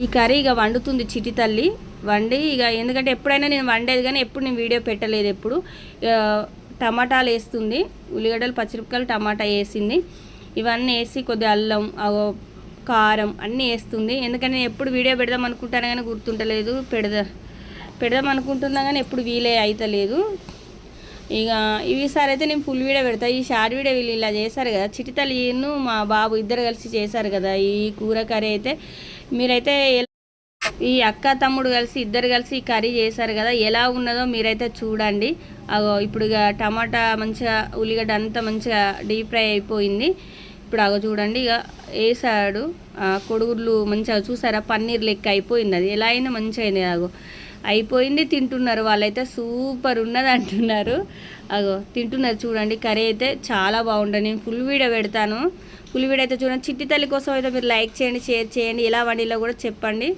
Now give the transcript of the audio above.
ఈ కర్రీ ఇక వండుతుంది చిటి తల్లి. వండి ఇక ఎందుకంటే ఎప్పుడైనా నేను వండేది కానీ ఎప్పుడు నేను వీడియో పెట్టలేదు. ఎప్పుడు టమాటాలు వేస్తుంది, ఉల్లిగడ్డలు, పచ్చిమిరపకాయలు, టమాటా వేసింది. ఇవన్నీ వేసి కొద్దిగా అల్లం, కారం అన్నీ వేస్తుంది. ఎందుకంటే నేను ఎప్పుడు వీడియో పెడదాం అనుకుంటాను కానీ గుర్తుంటలేదు. పెడదాం అనుకుంటున్నా కానీ ఎప్పుడు వీలే అవుతలేదు. ఇక ఈసారి అయితే నేను ఫుల్ వీడియో పెడతా. ఈ షార్ట్ వీడియో వీళ్ళు ఇలా చేశారు కదా, చిటితల్లిను మా బాబు ఇద్దరు కలిసి చేశారు కదా ఈ కూర కర్రీ. అయితే మీరైతే ఈ అక్క తమ్ముడు కలిసి ఇద్దరు కలిసి ఈ కర్రీ చేశారు కదా, ఎలా ఉన్నదో మీరైతే చూడండి. ఇప్పుడు ఇక టమాటా మంచిగా, ఉల్లిగడ్డ అంతా మంచిగా డీప్ ఫ్రై అయిపోయింది. ఇప్పుడు చూడండి ఇక వేసాడు కొడుగుడ్లు మంచిగా, చూసారా పన్నీర్ లెక్క అయిపోయింది. అది ఎలా అయినా మంచిగా అయింది. అయిపోయింది, తింటున్నారు వాళ్ళైతే. సూపర్ ఉన్నది అంటున్నారు. తింటున్నారు చూడండి. కర్రీ అయితే చాలా బాగుంటుంది. నేను ఫుల్ వీడియో పెడతాను. ఫుల్ వీడియో అయితే చూడండి. చిట్టి తల్లి కోసం అయితే మీరు లైక్ చేయండి, షేర్ చేయండి. ఎలా వండిలో కూడా చెప్పండి.